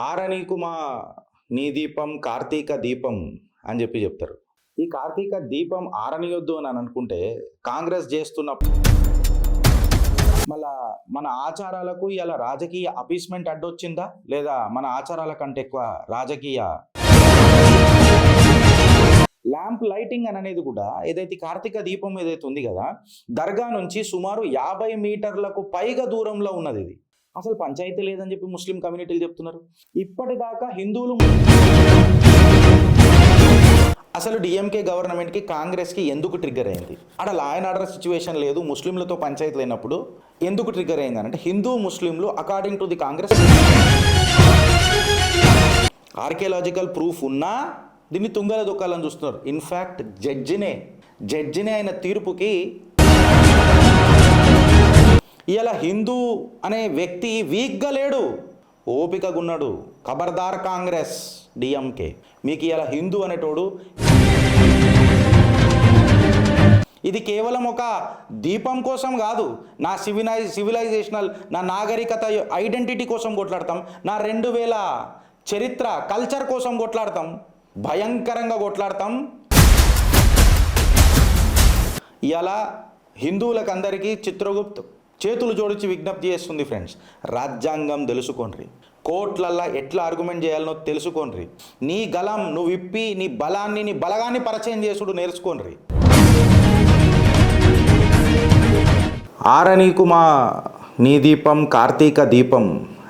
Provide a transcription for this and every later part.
ఆరనీకు మా నీ దీపం కార్తీక దీపం అని చెప్తారు. ఈ కార్తీక దీపం ఆరనియొద్దు అని అనుకుంటే కాంగ్రెస్ చేస్తున్న మళ్ళా మన ఆచారాలకు ఇలా రాజకీయ అపీస్మెంట్ అడ్డొచ్చిందా, లేదా మన ఆచారాల కంటే ఎక్కువ రాజకీయ ల్యాంప్ లైటింగ్ అని అనేది కూడా ఏదైతే కార్తీక దీపం ఏదైతే ఉంది కదా, దర్గా నుంచి సుమారు 50 మీటర్లకు పైగా దూరంలో ఉన్నది. ఇది అసలు పంచాయతీ లేదని చెప్పి ముస్లిం కమ్యూనిటీలు చెప్తున్నారు. ఇప్పటిదాకా హిందువులు అసలు డిఎంకే గవర్నమెంట్కి కాంగ్రెస్కి ఎందుకు ట్రిగ్గర్ అయింది? అక్కడ లా అండ్ ఆర్డర్ సిచ్యువేషన్ లేదు, ముస్లింలతో పంచాయతీ లేనప్పుడు ఎందుకు ట్రిగ్గర్ అయింది అంటే, హిందూ ముస్లింలు according to the Congress archaeological proof ఉన్నా దీన్ని తుంగల దొక్కాలని చూస్తున్నారు. ఇన్ఫ్యాక్ట్ జడ్జినే ఆయన తీర్పుకి ఇలా హిందూ అనే వ్యక్తి వీక్గా లేడు, ఓపికగా ఉన్నాడు. ఖబర్దార్ కాంగ్రెస్ డిఎంకే, మీకు ఇలా హిందూ అనేటోడు ఇది కేవలం ఒక దీపం కోసం కాదు, నా సివిలైజేషనల్ నా నాగరికత ఐడెంటిటీ కోసం కొట్లాడతాం, నా 2000 చరిత్ర కల్చర్ కోసం కొట్లాడతాం, భయంకరంగా కొట్లాడతాం. ఇలా హిందువులకు అందరికీ చిత్రగుప్త్ చేతులు జోడించి విజ్ఞప్తి చేస్తుంది. ఫ్రెండ్స్, రాజ్యాంగం తెలుసుకోండి, కోర్టులల్లో ఎట్లా ఆర్గ్యుమెంట్ చేయాలనో తెలుసుకోండి, నీ గలం నువ్వు విప్పి నీ బలాన్ని నీ బలగాన్ని పరిచయం చేసుడు నేర్చుకోండి. ఆరనీకు మా నీ దీపం కార్తీక దీపం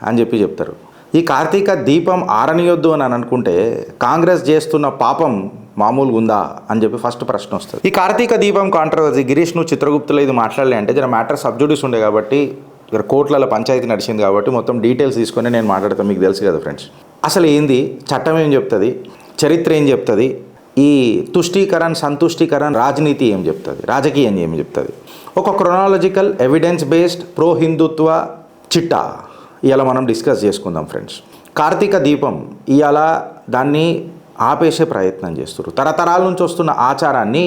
అని చెప్తారు. ఈ కార్తీక దీపం ఆరనియొద్దు అని అనుకుంటే కాంగ్రెస్ చేస్తున్న పాపం మామూలుగా ఉందా అని చెప్పి ఫస్ట్ ప్రశ్న వస్తుంది. ఈ కార్తీక దీపం కాంట్రవర్సీ గిరీష్ను చిత్రగుప్తులో ఇది మాట్లాడలే అంటే జర మ్యాటర్ సబ్జుడిస్ ఉండే కాబట్టి, ఇక్కడ కోర్టులలో పంచాయతీ నడిచింది కాబట్టి మొత్తం డీటెయిల్స్ తీసుకొని నేను మాట్లాడతాను. మీకు తెలుసు కదా ఫ్రెండ్స్, అసలు ఏంది చట్టం ఏం చెప్తుంది, చరిత్ర ఏం చెప్తుంది, ఈ తుష్టీకరణ సంతుష్టీకరణ రాజనీతి ఏం చెప్తుంది, రాజకీయం ఏం చెప్తుంది, ఒక క్రొనాలజికల్ ఎవిడెన్స్ బేస్డ్ ప్రో హిందుత్వ చిట్టా ఇవాళ మనం డిస్కస్ చేసుకుందాం. ఫ్రెండ్స్, కార్తీక దీపం ఇవాళ దాన్ని ఆపేసే ప్రయత్నం చేస్తున్నారు. తరతరాల నుంచి వస్తున్న ఆచారాన్ని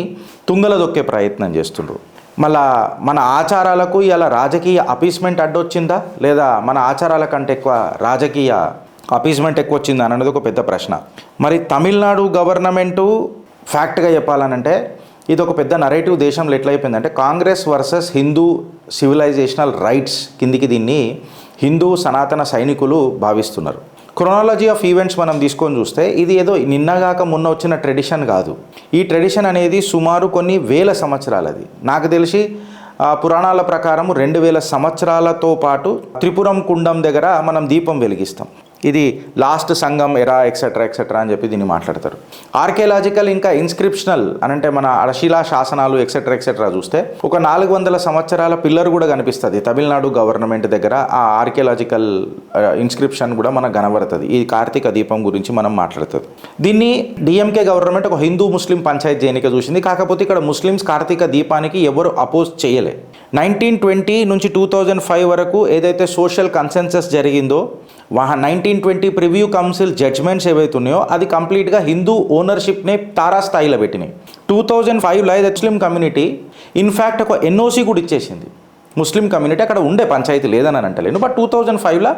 తుంగల దొక్కే ప్రయత్నం చేస్తున్నారు. మళ్ళా మన ఆచారాలకు ఇలా రాజకీయ అపీస్మెంట్ అడ్డొచ్చిందా, లేదా మన ఆచారాల కంటే ఎక్కువ రాజకీయ అపీస్మెంట్ ఎక్కువ వచ్చిందా అన్నది ఒక పెద్ద ప్రశ్న. మరి తమిళనాడు గవర్నమెంటు ఫ్యాక్ట్గా చెప్పాలనంటే ఇది ఒక పెద్ద నరేటివ్ దేశంలో ఎట్లయిపోయిందంటే, Congress versus Hindu civilisational rights కిందికి దీన్ని హిందూ సనాతన సైనికులు భావిస్తున్నారు. క్రొనాలజీ ఆఫ్ ఈవెంట్స్ మనం తీసుకొని చూస్తే ఇది ఏదో నిన్నగాక మొన్న వచ్చిన ట్రెడిషన్ కాదు. ఈ ట్రెడిషన్ అనేది సుమారు కొన్ని వేల సంవత్సరాలది. నాకు తెలిసి పురాణాల ప్రకారం 2000 సంవత్సరాలతో పాటు త్రిపురం కుండం దగ్గర మనం దీపం వెలిగిస్తాం. ఇది లాస్ట్ సంఘం ఎరా ఎక్సెట్రా ఎక్సెట్రా అని చెప్పి దీన్ని మాట్లాడతారు. ఆర్కియాలజికల్ ఇంకా ఇన్స్క్రిప్షనల్ అని అంటే మన అడశిలా శాసనాలు ఎక్సెట్రా ఎక్సెట్రా చూస్తే ఒక 400 సంవత్సరాల పిల్లర్ కూడా కనిపిస్తుంది తమిళనాడు గవర్నమెంట్ దగ్గర. ఆ ఆర్కియాలజికల్ ఇన్స్క్రిప్షన్ కూడా మనకు కనబడుతుంది. ఈ కార్తీక దీపం గురించి మనం మాట్లాడుతుంది. దీన్ని డిఎంకే గవర్నమెంట్ ఒక హిందూ ముస్లిం పంచాయతీ ఎన్నిక చూసింది. కాకపోతే ఇక్కడ ముస్లిమ్స్ కార్తీక దీపానికి ఎవరు అపోజ్ చేయలే. 1920 నుంచి 2005 వరకు ఏదైతే సోషల్ కన్సెన్సస్ జరిగిందో, 1920 ప్రివ్యూ కౌన్సిల్ జడ్జ్మెంట్స్ ఏవైతే ఉన్నాయో అది కంప్లీట్గా హిందూ ఓనర్షిప్నే తారాస్థాయిలో పెట్టినాయి. 2005లో ముస్లిం కమ్యూనిటీ ఇన్ఫ్యాక్ట్ ఒక ఎన్ఓసి కూడా ఇచ్చేసింది. ముస్లిం కమ్యూనిటీ అక్కడ ఉండే పంచాయతీ లేదని అంటలేను, బట్ 2005లో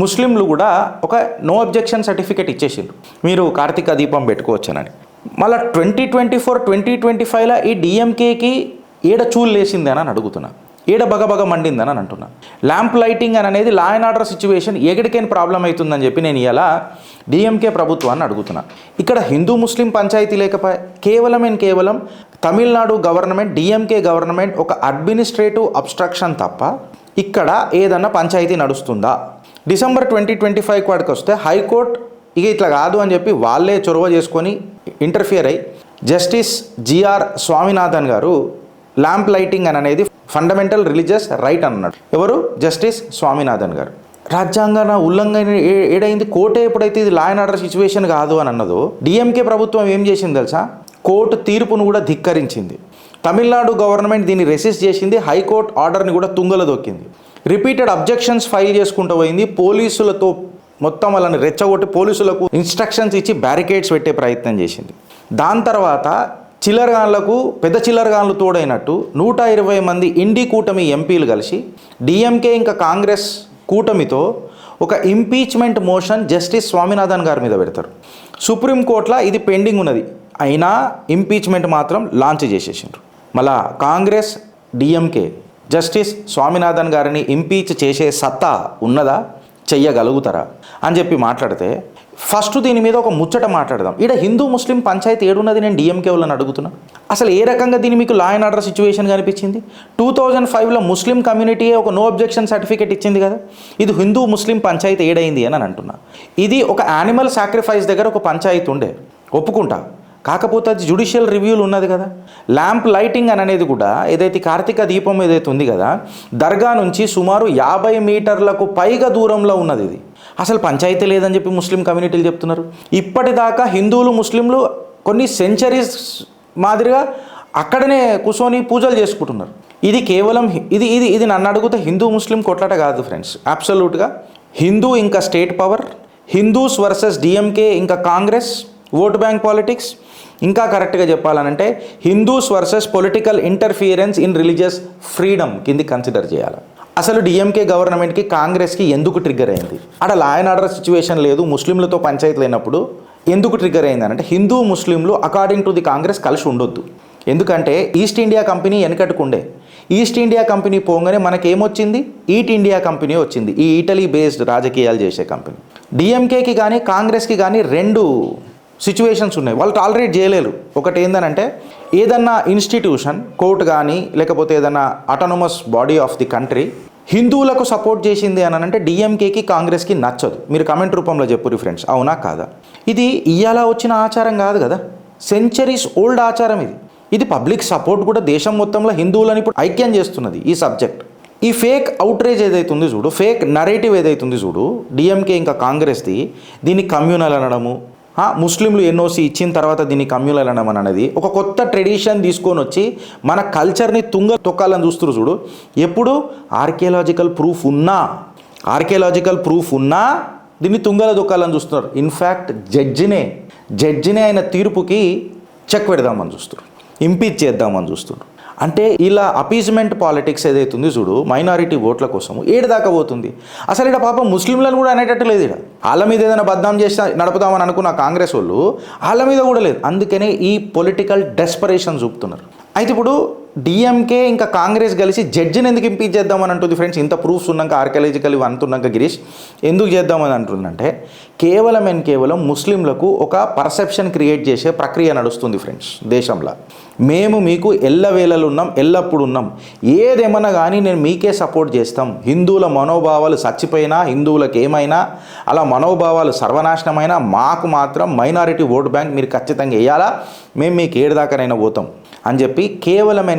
ముస్లింలు కూడా ఒక నో అబ్జెక్షన్ సర్టిఫికేట్ ఇచ్చేసిండ్రు, మీరు కార్తీక దీపం పెట్టుకోవచ్చునని. మళ్ళీ 2024, 2025లో ఈ డిఎంకేకి ఏడ చూలు లేసింది అని అడుగుతున్నా, ఏడ బగబగ మండిందని అని అంటున్నా. ల్యాంప్ లైటింగ్ అని అనేది లా అండ్ ఆర్డర్ సిచ్యువేషన్ ఎక్కడికైనా ప్రాబ్లం అవుతుందని చెప్పి నేను ఇలా డిఎంకే ప్రభుత్వాన్ని అడుగుతున్నా. ఇక్కడ హిందూ ముస్లిం పంచాయతీ లేకపోయా, కేవలం తమిళనాడు గవర్నమెంట్ డిఎంకే గవర్నమెంట్ ఒక అడ్మినిస్ట్రేటివ్ అబ్స్ట్రక్షన్ తప్ప ఇక్కడ ఏదన్నా పంచాయతీ నడుస్తుందా? డిసెంబర్ 2025 వాడికి వస్తే హైకోర్టు ఇక ఇట్లా కాదు అని చెప్పి వాళ్ళే చొరవ చేసుకొని ఇంటర్ఫియర్ అయ్యి జస్టిస్ జిఆర్ స్వామినాథన్ గారు ల్యాంప్ లైటింగ్ అని అనేది ఫండమెంటల్ రిలీజియస్ రైట్ అన్నాడు. ఎవరు? జస్టిస్ స్వామినాథన్ గారు. రాజ్యాంగ ఉల్లంఘన ఏడైంది? కోర్టే ఎప్పుడైతే ఇది లా అండ్ ఆర్డర్ సిచ్యువేషన్ కాదు అని అన్నదో డిఎంకే ప్రభుత్వం ఏం చేసింది తెలుసా? కోర్టు తీర్పును కూడా ధిక్కరించింది. తమిళనాడు గవర్నమెంట్ దీన్ని రెసిస్ట్ చేసింది, హైకోర్టు ఆర్డర్ని కూడా తుంగలో దొక్కింది. రిపీటెడ్ అబ్జెక్షన్స్ ఫైల్ చేసుకుంటూ పోయింది. పోలీసులతో మొత్తం వాళ్ళని రెచ్చగొట్టి పోలీసులకు ఇన్స్ట్రక్షన్స్ ఇచ్చి బ్యారికేడ్స్ పెట్టే ప్రయత్నం చేసింది. దాని తర్వాత చిల్లరగాన్లకు పెద్ద చిల్లరగాన్లు తోడైనట్టు 120 మంది ఇండి కూటమి ఎంపీలు కలిసి డిఎంకే ఇంకా కాంగ్రెస్ కూటమితో ఒక ఇంపీచ్మెంట్ మోషన్ జస్టిస్ స్వామినాథన్ గారి మీద పెడతారు. సుప్రీంకోర్టులో ఇది పెండింగ్ ఉన్నది, అయినా ఇంపీచ్మెంట్ మాత్రం లాంచ్ చేసేసిండ్రు. మళ్ళా కాంగ్రెస్ డిఎంకే జస్టిస్ స్వామినాథన్ గారిని ఇంపీచ్ చేసే సత్తా ఉన్నదా, చెయ్యగలుగుతారా అని చెప్పి మాట్లాడితే ఫస్ట్ దీని మీద ఒక ముచ్చట మాట్లాడదాం. ఇక్కడ హిందూ ముస్లిం పంచాయతీ ఏడున్నది నేను డిఎంకే వాళ్ళని అడుగుతున్నా. అసలు ఏ రకంగా దీన్ని మీకు లా అండ్ ఆర్డర్ సిచ్యువేషన్ కనిపించింది? 2005లో ముస్లిం కమ్యూనిటీయే ఒక నో అబ్జెక్షన్ సర్టిఫికేట్ ఇచ్చింది కదా. ఇది హిందూ ముస్లిం పంచాయతీ ఏడైంది అని అంటున్నా. ఇది ఒక యానిమల్ సాక్రిఫైస్ దగ్గర ఒక పంచాయతీ ఉండే, ఒప్పుకుంటా. కాకపోతే అది జ్యుడిషియల్ రివ్యూలు ఉన్నది కదా. ల్యాంప్ లైటింగ్ అని అనేది కూడా ఏదైతే కార్తీక దీపం ఏదైతే ఉంది కదా, దర్గా నుంచి సుమారు 50 మీటర్లకు పైగా దూరంలో ఉన్నది. ఇది అసలు పంచాయతీ లేదని చెప్పి ముస్లిం కమ్యూనిటీలు చెప్తున్నారు. ఇప్పటిదాకా హిందువులు ముస్లింలు కొన్ని సెంచరీస్ మాదిరిగా అక్కడనే కూర్చొని పూజలు చేసుకుంటున్నారు. ఇది కేవలం ఇది ఇది ఇది నన్ను అడిగితే హిందూ ముస్లిం కొట్లాట కాదు ఫ్రెండ్స్. అబ్సల్యూట్గా హిందూ ఇంకా state power, Hindus versus DMK ఇంకా కాంగ్రెస్, ఓట్ బ్యాంక్ పాలిటిక్స్, ఇంకా కరెక్ట్గా చెప్పాలనంటే Hindus versus political interference in religious freedom కింది కన్సిడర్ చేయాలి. అసలు డిఎంకే గవర్నమెంట్కి కాంగ్రెస్కి ఎందుకు ట్రిగ్గర్ అయింది? అక్కడ లా అండ్ ఆర్డర్ సిచ్యువేషన్ లేదు, ముస్లింలతో పంచాయతీ లేనప్పుడు ఎందుకు ట్రిగ్గర్ అయింది అంటే హిందూ ముస్లింలు అకార్డింగ్ టు ది కాంగ్రెస్ కలిసి ఉండొద్దు. ఎందుకంటే ఈస్ట్ ఇండియా కంపెనీ వెనకట్టుకుండే. ఈస్ట్ ఇండియా కంపెనీ పోగానే మనకేమొచ్చింది? ఈట్ ఇండియా కంపెనీ వచ్చింది, ఈ ఇటలీ బేస్డ్ రాజకీయాలు చేసే కంపెనీ. డిఎంకేకి కానీ కాంగ్రెస్కి కానీ రెండు సిచ్యువేషన్స్ ఉన్నాయి, వాళ్ళు టాలరేట్ చేయలేరు. ఒకటి ఏంటంటే ఏదన్నా ఇన్స్టిట్యూషన్, కోర్టు కానీ లేకపోతే ఏదన్నా autonomous body of the country హిందువులకు సపోర్ట్ చేసింది అని అంటే డిఎంకేకి కాంగ్రెస్కి నచ్చదు. మీరు కమెంట్ రూపంలో చెప్పుర్రి ఫ్రెండ్స్, అవునా కాదా? ఇది ఇయ్యాల వచ్చిన ఆచారం కాదు కదా, సెంచరీస్ ఓల్డ్ ఆచారం ఇది. ఇది పబ్లిక్ సపోర్ట్ కూడా దేశం మొత్తంలో హిందువులను ఇప్పుడు ఐక్యం చేస్తున్నది ఈ సబ్జెక్ట్. ఈ ఫేక్ అవుట్రేజ్ ఏదైతుంది చూడు, ఫేక్ నరేటివ్ ఏదైతుంది చూడు డిఎంకే ఇంకా కాంగ్రెస్ది, దీన్ని కమ్యూనల్ అనడము, ముస్లింలు ఎన్ఓసి ఇచ్చిన తర్వాత దీన్ని కమ్యూనల్ అనడం అనేది ఒక కొత్త ట్రెడిషన్ తీసుకొని వచ్చి మన కల్చర్ని తొక్కాలని చూస్తున్నారు చూడు. ఎప్పుడు ఆర్కియాలజికల్ ప్రూఫ్ ఉన్నా దీన్ని తుంగల దొక్కాలని చూస్తున్నారు. ఇన్ఫ్యాక్ట్ జడ్జినే ఆయన తీర్పుకి చెక్ పెడదామని చూస్తున్నారు, ఇంపీచ్ చేద్దామని చూస్తున్నారు. అంటే ఇలా అపీజ్మెంట్ పాలిటిక్స్ ఏదైతుంది చూడు మైనారిటీ ఓట్ల కోసము ఏడు దాకా పోతుంది. అసలు ఇక్కడ పాపం ముస్లింలను కూడా అనేటట్టు లేదు. ఇక్కడ వాళ్ళ మీద ఏదైనా బద్నాం చేసి నడుపుదామని అనుకున్న కాంగ్రెస్ వాళ్ళు వాళ్ళ మీద కూడా లేదు. అందుకనే ఈ పొలిటికల్ డెస్పరేషన్ చూపుతున్నారు. అయితే ఇప్పుడు డిఎంకే ఇంకా కాంగ్రెస్ కలిసి జడ్జిని ఎందుకు ఇంపీచ్ చేద్దామని అంటుంది ఫ్రెండ్స్? ఇంత ప్రూఫ్స్ ఉన్నాక, ఆర్కియాలజికల్ ఇవి అంటున్నాక గిరీష్ ఎందుకు చేద్దామని అంటుందంటే కేవలం ముస్లింలకు ఒక పర్సెప్షన్ క్రియేట్ చేసే ప్రక్రియ నడుస్తుంది ఫ్రెండ్స్ దేశంలో. మేము మీకు ఎల్లవేళలు ఉన్నాం, ఎల్లప్పుడు ఉన్నాం, ఏదేమన్నా కానీ నేను మీకే సపోర్ట్ చేస్తాం. హిందువుల మనోభావాలు చచ్చిపోయినా, హిందువులకు ఏమైనా అలా మనోభావాలు సర్వనాశనమైనా మాకు మాత్రం మైనారిటీ ఓట్ బ్యాంక్ మీరు ఖచ్చితంగా వేయాలా, మేము మీకు ఏడుదాకానైనా పోతాం అని చెప్పి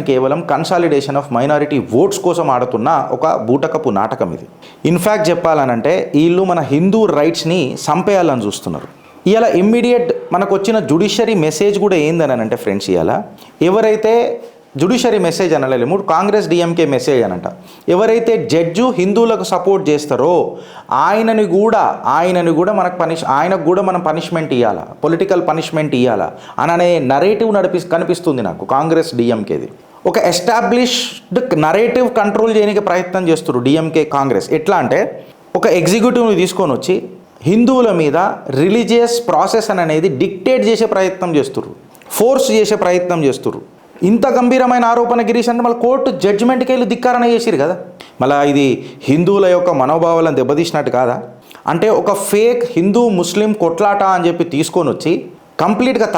కేవలం కన్సాలిడేషన్ ఆఫ్ మైనారిటీ ఓట్స్ కోసం ఆడుతున్న ఒక బూటకపు నాటకం ఇది. ఇన్ఫ్యాక్ట్ చెప్పాలనంటే వీళ్ళు మన హిందూ రైట్స్ని చంపేయాలని చూస్తున్నారు. ఇలా ఇమ్మీడియట్ మనకు వచ్చిన జుడిషియరీ మెసేజ్ కూడా ఏందని అంటే ఫ్రెండ్స్, ఇలా ఎవరైతే జుడిషియరీ మెసేజ్ అనలేము, కాంగ్రెస్ డిఎంకే మెసేజ్ అనంట, ఎవరైతే జడ్జు హిందువులకు సపోర్ట్ చేస్తారో ఆయనని కూడా ఆయనకు కూడా మనం పనిష్మెంట్ ఇవ్వాలా, పొలిటికల్ పనిష్మెంట్ ఇవ్వాలా అనే నరేటివ్ కనిపిస్తుంది నాకు కాంగ్రెస్ డిఎంకేది. ఒక ఎస్టాబ్లిష్డ్ నరేటివ్ కంట్రోల్ చేయడానికి ప్రయత్నం చేస్తారు డిఎంకే కాంగ్రెస్. ఎట్లా అంటే ఒక ఎగ్జిక్యూటివ్ని తీసుకొని వచ్చి హిందువుల మీద రిలీజియస్ ప్రాసెస్ అనేది డిక్టేట్ చేసే ప్రయత్నం చేస్తున్నారు, ఫోర్స్ చేసే ప్రయత్నం చేస్తున్నారు. ఇంత గంభీరమైన ఆరోపణ గిరీష్ అంటే మళ్ళీ కోర్టు జడ్జిమెంట్కి వెళ్ళి ధిక్కారణ చేసిరు కదా. మళ్ళీ ఇది హిందువుల యొక్క మనోభావాలను దెబ్బతీసినట్టు కాదా? అంటే ఒక ఫేక్ హిందూ ముస్లిం కొట్లాట అని చెప్పి తీసుకొని వచ్చి కంప్లీట్గా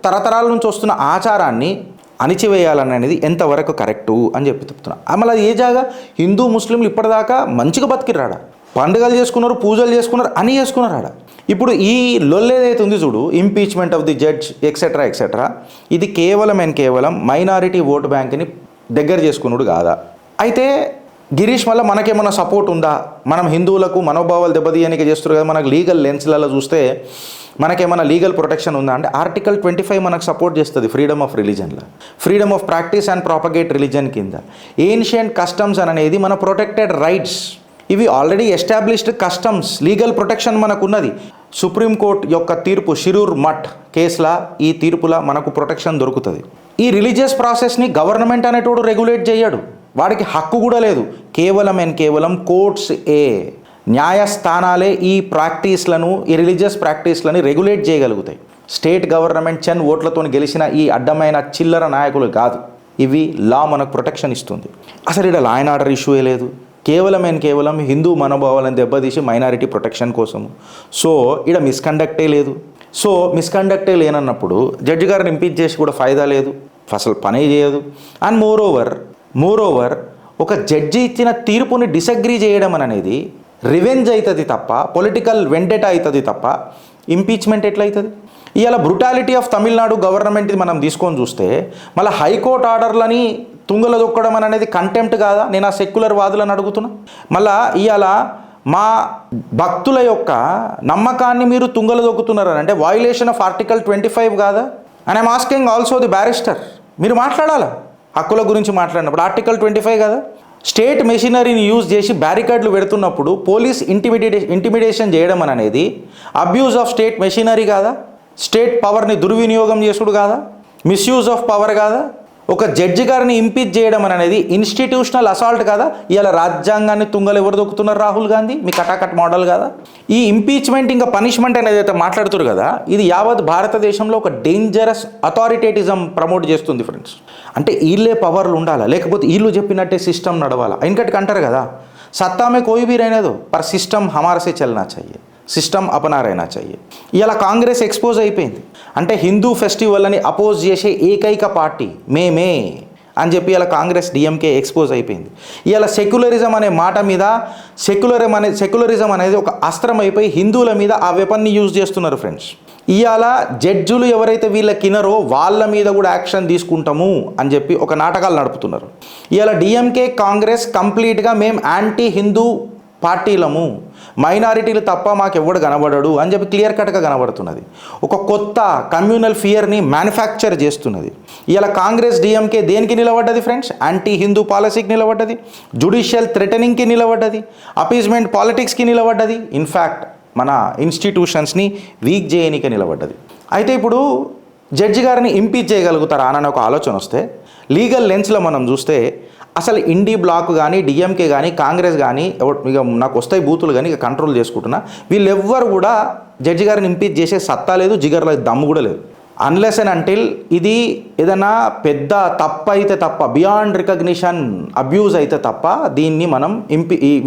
తరతరాల నుంచి వస్తున్న ఆచారాన్ని అణిచివేయాలనేది ఎంతవరకు కరెక్టు అని చెప్పి చెప్తున్నా. మళ్ళీ అది ఏ జాగా హిందూ ముస్లింలు ఇప్పటిదాకా మంచిగా బతికిరాడా, పండుగలు చేసుకున్నారు, పూజలు చేసుకున్నారు, అని చేసుకున్నారాడ. ఇప్పుడు ఈ లొల్లేదైతే ఉంది చూడు, impeachment of the judge etcetera ఇది కేవలం మైనారిటీ ఓటు బ్యాంక్ని దగ్గర చేసుకున్నాడు కాదా? అయితే గిరీష్ మళ్ళీ మనకేమన్నా సపోర్ట్ ఉందా? మనం హిందువులకు మనోభావాలు దెబ్బతీయడానికి చేస్తారు కదా, మనకు లీగల్ లెన్స్లలో చూస్తే మనకేమైనా లీగల్ ప్రొటెక్షన్ ఉందా అంటే ఆర్టికల్ 25 మనకు సపోర్ట్ చేస్తుంది ఫ్రీడమ్ ఆఫ్ రిలీజన్లో, freedom of practice and propagate religion కింద. ఏన్షియంట్ కస్టమ్స్ అనేది మన ప్రొటెక్టెడ్ రైట్స్, ఇవి already established customs, legal protection మనకున్నది. సుప్రీంకోర్టు యొక్క తీర్పు షిరూర్ మఠ్ కేసులా ఈ తీర్పులా మనకు ప్రొటెక్షన్ దొరుకుతుంది. ఈ రిలీజియస్ ప్రాసెస్ని గవర్నమెంట్ అనేటోడు రెగ్యులేట్ చేయడు, వాడికి హక్కు కూడా లేదు. కేవలం కోర్ట్స్ న్యాయస్థానాలే ఈ ప్రాక్టీస్లను, ఈ రిలీజియస్ ప్రాక్టీస్లను రెగ్యులేట్ చేయగలుగుతాయి. స్టేట్ గవర్నమెంట్ చెన్ ఓట్లతో గెలిచిన ఈ అడ్డమైన చిల్లర నాయకులు కాదు. ఇవి లా మనకు ప్రొటెక్షన్ ఇస్తుంది. అసలు ఇక్కడ లా అండ్ ఆర్డర్ ఇష్యూయే లేదు. కేవలం హిందూ మనోభావాలను దెబ్బతీసి మైనారిటీ ప్రొటెక్షన్ కోసము. సో ఇక్కడ మిస్కండక్టే లేదు. సో మిస్కండక్టే లేనన్నప్పుడు జడ్జి గారిని ఇంపీచ్ చేసి కూడా ఫైదా లేదు, అసలు పనే చేయదు. అండ్ మోరోవర్ ఒక జడ్జి ఇచ్చిన తీర్పుని డిసగ్రీ చేయడం అనేది రివెంజ్ అవుతుంది తప్ప, పొలిటికల్ వెండెటా అవుతుంది తప్ప ఇంపీచ్మెంట్ ఎట్లయితుంది? ఇవాళ బ్రుటాలిటీ ఆఫ్ తమిళనాడు గవర్నమెంట్ మనం తీసుకొని చూస్తే మళ్ళీ హైకోర్టు ఆర్డర్లని తుంగల దొక్కడం అనేది కంటెంప్ట్ కాదా? నేను ఆ సెక్యులర్ వాదులను అడుగుతున్నా. మళ్ళా ఇవాళ మా భక్తుల యొక్క నమ్మకాన్ని మీరు తుంగల దొక్కుతున్నారు అంటే వయలేషన్ ఆఫ్ ఆర్టికల్ 25 కాదా? And I'm asking also the barrister, మీరు మాట్లాడాలా హక్కుల గురించి మాట్లాడినప్పుడు? ఆర్టికల్ 25 కదా. స్టేట్ మెషినరీని యూజ్ చేసి బ్యారికేడ్లు పెడుతున్నప్పుడు పోలీస్ ఇంటిమిడేషన్ చేయడం అనేది అబ్యూజ్ ఆఫ్ స్టేట్ మెషినరీ కాదా? స్టేట్ పవర్ని దుర్వినియోగం చేసుడు కాదా? మిస్యూజ్ ఆఫ్ పవర్ కాదా? ఒక జడ్జి గారిని ఇంపీచ్ చేయడం అనేది ఇన్స్టిట్యూషనల్ అసాల్ట్ కాదా? ఇవాళ రాజ్యాంగాన్ని తుంగలు ఎవరు దొక్కుతున్నారు? రాహుల్ గాంధీ మీ కటాకట్ మోడల్ కాదా? ఈ ఇంపీచ్మెంట్ ఇంకా పనిష్మెంట్ అనేది అయితే మాట్లాడుతున్నారు కదా, ఇది యావత్ భారతదేశంలో ఒక డేంజరస్ అథారిటేటిజం ప్రమోట్ చేస్తుంది ఫ్రెండ్స్. అంటే వీళ్ళే పవర్లు ఉండాలా, లేకపోతే వీళ్ళు చెప్పినట్టే సిస్టమ్ నడవాలా? ఇంకటికి అంటారు కదా, సత్తా మే కోయి భీ रहने दो पर సిస్టమ్ हमारे से चलना चाहिए, సిస్టమ్ अपना रहना चाहिए. ఇలా కాంగ్రెస్ ఎక్స్పోజ్ అయిపోయింది. అంటే హిందూ ఫెస్టివల్ని అపోజ్ చేసే ఏకైక పార్టీ మేమే అని చెప్పి ఇలా కాంగ్రెస్ డిఎంకే ఎక్స్పోజ్ అయిపోయింది. ఇలా సెక్యులరిజం అనే మాట మీద సెక్యులరిజం అనేది ఒక అస్త్రం అయిపోయి హిందువుల మీద ఆ వెపన్ని యూజ్ చేస్తున్నారు ఫ్రెండ్స్. ఇవాళ జడ్జులు ఎవరైతే వీళ్ళకినరో వాళ్ళ మీద కూడా యాక్షన్ తీసుకుంటాము అని చెప్పి ఒక నాటకాలు నడుపుతున్నారు. ఇవాళ డిఎంకే కాంగ్రెస్ కంప్లీట్గా మేము యాంటీ హిందూ పార్టీలము, మైనారిటీలు తప్ప మాకెవ్వడు కనబడడు అని చెప్పి క్లియర్ కట్గా కనబడుతున్నది. ఒక కొత్త కమ్యూనల్ ఫియర్ని మ్యానుఫ్యాక్చర్ చేస్తున్నది. ఇలా కాంగ్రెస్ డిఎంకే దేనికి నిలబడ్డది ఫ్రెండ్స్? యాంటీ హిందూ పాలసీకి నిలబడ్డది, జుడిషియల్ థ్రెటనింగ్కి నిలబడ్డది, అపీజ్మెంట్ పాలిటిక్స్కి నిలబడ్డది, ఇన్ఫ్యాక్ట్ మన ఇన్స్టిట్యూషన్స్ని వీక్ చేయనీకి నిలబడ్డది. అయితే ఇప్పుడు జడ్జి గారిని ఇంపీచ్ చేయగలుగుతారా అని ఒక ఆలోచన వస్తే లీగల్ లెన్స్లో మనం చూస్తే అసలు ఇండి బ్లాక్ కానీ డిఎంకే కానీ కాంగ్రెస్ కానీ ఇక నాకు వస్తాయి బూతులు కానీ ఇక కంట్రోల్ చేసుకుంటున్నా, వీళ్ళెవ్వరు కూడా జడ్జి గారిని ఇంపీచ్ చేసే సత్తా లేదు, జిగర్లో దమ్ము కూడా లేదు. అన్లెస్ అండ్ అంటిల్ ఇది ఏదైనా పెద్ద తప్పు అయితే తప్ప, బియాండ్ రికగ్నిషన్ అబ్యూజ్ అయితే తప్ప దీన్ని మనం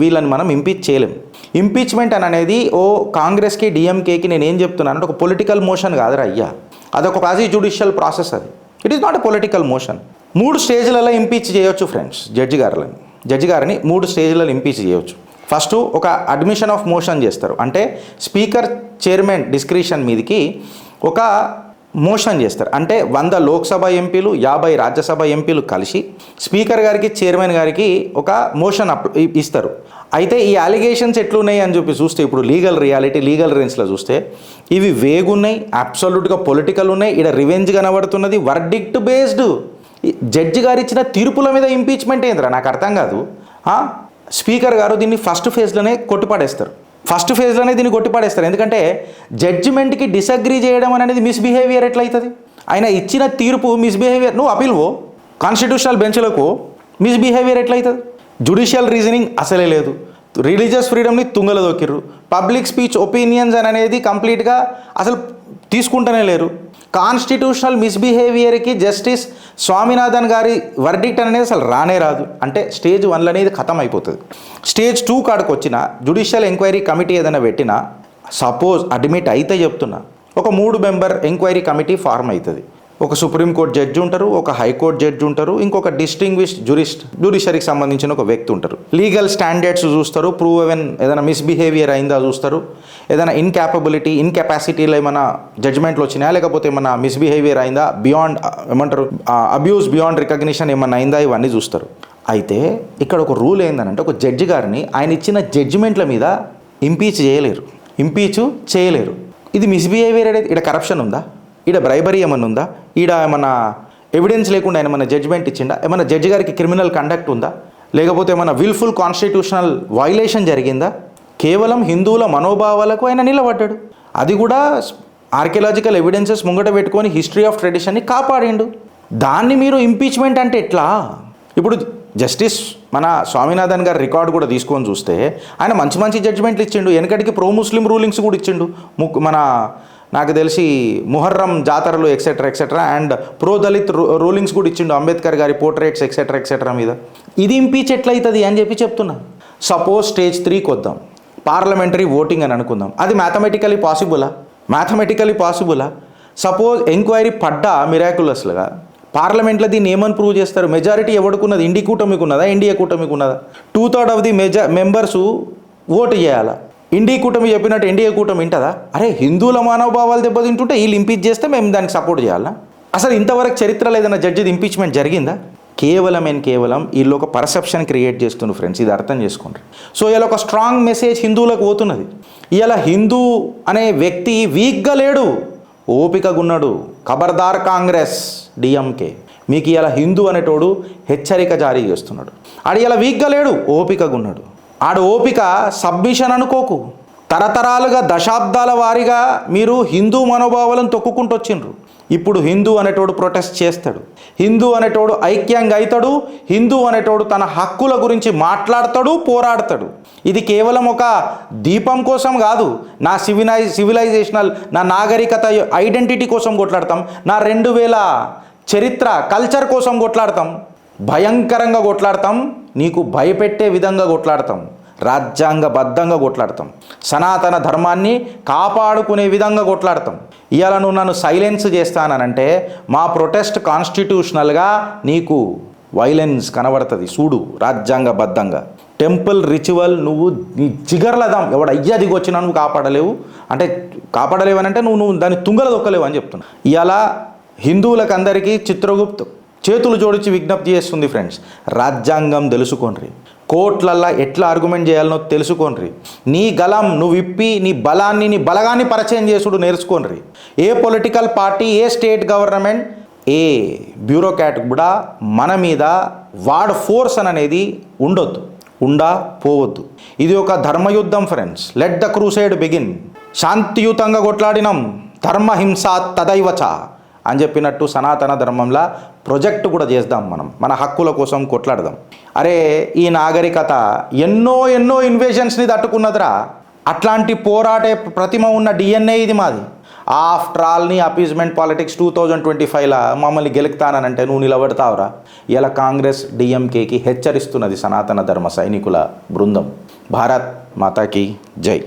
వీళ్ళని మనం ఇంపీచ్ చేయలేం. ఇంపీచ్మెంట్ అనేది ఓ కాంగ్రెస్కి డిఎంకేకి నేను ఏం చెప్తున్నాను అంటే ఒక పొలిటికల్ మోషన్ కాదురా అయ్యా, అదొక క్వాజీ జ్యుడిషియల్ ప్రాసెస్. అది it is not a political motion. 3 స్టేజ్లలో ఇంపీచ్ చేయొచ్చు ఫ్రెండ్స్. జడ్జి గారిని 3 స్టేజ్లలో ఇంపీచ్ చేయొచ్చు. ఫస్ట్ ఒక అడ్మిషన్ ఆఫ్ మోషన్ చేస్తారు, అంటే స్పీకర్ చైర్మన్ డిస్క్రిషన్ మీదకి ఒక మోషన్ చేస్తారు. అంటే 100 లోక్సభ ఎంపీలు 50 రాజ్యసభ ఎంపీలు కలిసి స్పీకర్ గారికి చైర్మన్ గారికి ఒక మోషన్ ఇస్తారు. అయితే ఈ అలిగేషన్స్ ఎట్లున్నాయి అని చెప్పి చూస్తే ఇప్పుడు లీగల్ రేంజ్లో చూస్తే ఇవి వేగున్నాయి, అబ్సల్యూట్గా పొలిటికల్ ఉన్నాయి. ఇక్కడ రివెంజ్ కనబడుతున్నది, వర్డిక్ట్ బేస్డ్. జడ్జి గారు ఇచ్చిన తీర్పుల మీద ఇంపీచ్మెంట్ ఏందిరా నాకు అర్థం కాదు. స్పీకర్ గారు దీన్ని ఫస్ట్ ఫేజ్లోనే కొట్టిపడేస్తారు. దీన్ని కొట్టిపడేస్తారు. ఎందుకంటే జడ్జిమెంట్కి డిసగ్రీ చేయడం అనేది మిస్బిహేవియర్ ఎట్లయితుంది? ఆయన ఇచ్చిన తీర్పు మిస్బిహేవియర్, నువ్వు అపీల్వో కాన్స్టిట్యూషనల్ బెంచ్లకు మిస్బిహేవియర్ ఎట్లయితుంది? జ్యుడిషియల్ రీజనింగ్ అసలే లేదు, రిలీజియస్ ఫ్రీడమ్ని తుంగలో దొక్కిర్రు, పబ్లిక్ స్పీచ్ ఒపీనియన్స్ అనేది కంప్లీట్గా అసలు తీసుకుంటూనే లేరు. కాన్స్టిట్యూషనల్ మిస్బిహేవియర్కి జస్టిస్ స్వామినాథన్ గారి వర్డిక్ట్ అనేది అసలు రానే రాదు. అంటే స్టేజ్ 1 అనేది ఖతం అయిపోతుంది. స్టేజ్ 2 కాడికి వచ్చిన జ్యుడిషియల్ ఎంక్వైరీ కమిటీ ఏదైనా పెట్టినా, సపోజ్ అడ్మిట్ అయితే చెప్తున్నా, ఒక 3 మెంబర్ ఎంక్వైరీ కమిటీ ఫార్మ్ అవుతుంది. ఒక సుప్రీంకోర్టు జడ్జి ఉంటారు, ఒక హైకోర్టు జడ్జి ఉంటారు, ఇంకొక డిస్టింగ్విష్డ్ జ్యుడిషియరీకి సంబంధించిన ఒక వ్యక్తి ఉంటారు. లీగల్ స్టాండర్డ్స్ చూస్తారు, ప్రూవెన్ ఏదైనా మిస్బిహేవియర్ అయిందా చూస్తారు, ఏదైనా ఇన్కెపాసిటీలో ఏమైనా జడ్జ్మెంట్లు వచ్చినాయా, లేకపోతే ఏమైనా మిస్బిహేవియర్ అయిందా, అబ్యూస్ బియాండ్ రికగ్నిషన్ ఏమైనా అయిందా, ఇవన్నీ చూస్తారు. అయితే ఇక్కడ ఒక రూల్ ఏందనంటే ఒక జడ్జి గారిని ఆయన ఇచ్చిన జడ్జిమెంట్ల మీద ఇంపీచ్ చేయలేరు. ఇది మిస్బిహేవియర్ అనేది, ఇక్కడ కరప్షన్ ఉందా, ఈడ బ్రైబరీ ఏమన్నా ఉందా, ఈడ ఏమన్నా ఎవిడెన్స్ లేకుండా ఆయన ఏమన్నా జడ్జిమెంట్ ఇచ్చిందా, ఏమన్నా జడ్జి గారికి క్రిమినల్ కండక్ట్ ఉందా, లేకపోతే ఏమన్నా విల్ఫుల్ కాన్స్టిట్యూషనల్ వైలేషన్ జరిగిందా? కేవలం హిందువుల మనోభావాలకు ఆయన నిలబడ్డాడు. అది కూడా ఆర్కియలాజికల్ ఎవిడెన్సెస్ ముంగట పెట్టుకొని హిస్టరీ ఆఫ్ ట్రెడిషన్ని కాపాడిండు. దాన్ని మీరు ఇంపీచ్మెంట్ అంటే ఎట్లా? ఇప్పుడు జస్టిస్ మన స్వామినాథన్ గారి రికార్డు కూడా తీసుకొని చూస్తే ఆయన మంచి మంచి జడ్జిమెంట్లు ఇచ్చిండు. వెనకటికి ప్రో ముస్లిం రూలింగ్స్ కూడా ఇచ్చిండు. మన నాకు తెలిసి ముహర్రం జాతరలు etcetera and pro Dalit rulings కూడా ఇచ్చిండు. అంబేద్కర్ గారి పోర్ట్రేట్స్ ఎక్సెట్రా మీద. ఇది ఇంపీచ్ ఎట్లయితుంది అని చెప్పి చెప్తున్నా. సపోజ్ స్టేజ్ 3కి వద్దాం, పార్లమెంటరీ ఓటింగ్ అని అనుకుందాం. అది మ్యాథమెటికలీ పాసిబులా? సపోజ్ ఎంక్వైరీ పడ్డా మిరాకులస్లుగా పార్లమెంట్లో దీన్ని ఏమని ప్రూవ్ చేస్తారు? మెజారిటీ ఎవడుకున్నది? ఇండి కూటమికి ఉన్నదా, ఎన్డీఏ కూటమికి ఉన్నదా? 2/3 ఆఫ్ ది మెంబర్స్ ఓటు చేయాలా? ఇండి కూటమి చెప్పినట్టు ఎన్డీఏ కూటమి వింటదా? అరే హిందువుల మనోభావాలు దెబ్బతింటుంటే వీళ్ళు ఇంపీచ్ చేస్తే మేము దానికి సపోర్ట్ చేయాలా? అసలు ఇంతవరకు చరిత్రలో ఏదైనా జడ్జిది ఇంపీచ్మెంట్ జరిగిందా? కేవలం వీళ్ళు ఒక పర్సెప్షన్ క్రియేట్ చేస్తున్నారు ఫ్రెండ్స్. ఇది అర్థం చేసుకోండి. సో ఇలా ఒక స్ట్రాంగ్ మెసేజ్ హిందువులకు పోతున్నది. ఇలా హిందూ అనే వ్యక్తి వీక్గా లేడు, ఓపికగా ఉన్నాడు. ఖబర్దార్ కాంగ్రెస్ డిఎంకే, మీకు ఇలా హిందూ అనేటోడు హెచ్చరిక జారీ చేస్తున్నాడు. ఆడు ఇలా వీక్గా లేడు, ఓపికగా ఉన్నాడు. ఆడు ఓపిక సబ్మిషన్ అనుకోకు. తరతరాలుగా దశాబ్దాల వారీగా మీరు హిందూ మనోభావాలను తొక్కుకుంటూ వచ్చిండ్రు. ఇప్పుడు హిందూ అనేటోడు ప్రొటెస్ట్ చేస్తాడు, హిందూ అనేటోడు ఐక్యంగా అవుతాడు, హిందూ అనేటోడు తన హక్కుల గురించి మాట్లాడతాడు, పోరాడతాడు. ఇది కేవలం ఒక దీపం కోసం కాదు. నా సివిలైజేషనల్, నా నాగరికత ఐడెంటిటీ కోసం కొట్లాడతాం. నా 2000 చరిత్ర కల్చర్ కోసం కొట్లాడతాం. భయంకరంగా కొట్లాడతాం, నీకు భయపెట్టే విధంగా కొట్లాడతాం, రాజ్యాంగబద్ధంగా కొట్లాడతాం, సనాతన ధర్మాన్ని కాపాడుకునే విధంగా కొట్లాడతాం. ఇవాళ నువ్వు నన్ను సైలెన్స్ చేస్తానంటే మా ప్రొటెస్ట్ కాన్స్టిట్యూషనల్గా నీకు వైలెన్స్ కనబడుతుంది చూడు. రాజ్యాంగబద్ధంగా టెంపుల్ రిచువల్ నువ్వు నీ జిగర్లదాం ఎవడు అయ్యా దిగొచ్చినా నువ్వు కాపాడలేవు. అంటే కాపాడలేవనంటే నువ్వు దాన్ని తుంగలు దొక్కలేవు అని చెప్తున్నా. ఇవాళ హిందువులకు అందరికీ చిత్రగుప్తు చేతులు జోడించి విజ్ఞప్తి చేస్తుంది ఫ్రెండ్స్. రాజ్యాంగం తెలుసుకోండి, కోర్టులల్లో ఎట్లా ఆర్గ్యుమెంట్ చేయాలనో తెలుసుకోండి. నీ గలం నువ్వు విప్పి నీ బలాన్ని నీ బలగాన్ని పరిచయం చేసుడు నేర్చుకోండి. ఏ పొలిటికల్ పార్టీ, ఏ స్టేట్ గవర్నమెంట్, ఏ బ్యూరోక్రాట్ కూడా మన మీద వాడ్ ఫోర్స్ అనేది పోవద్దు. ఇది ఒక ధర్మయుద్ధం friends. Let the crusade begin. శాంతియుతంగా కొట్లాడినాం, ధర్మహింస తదైవచ అని చెప్పినట్టు సనాతన ధర్మంలో ప్రొజెక్ట్ కూడా చేద్దాం. మన హక్కుల కోసం కొట్లాడదాం. అరే ఈ నాగరికత ఎన్నో ఇన్వేషన్స్ని తట్టుకున్నదిరా. అట్లాంటి పోరాటే ప్రతిమ ఉన్న డిఎన్ఏ ఇది మాది. ఆఫ్టర్ ఆల్ని అపీజ్మెంట్ పాలిటిక్స్ 2025లో మమ్మల్ని గెలుపుతానంటే నువ్వు నిలబడతావురా? ఇలా కాంగ్రెస్ డిఎంకేకి హెచ్చరిస్తున్నది సనాతన ధర్మ సైనికుల బృందం. భారత్ మాతాకి జై.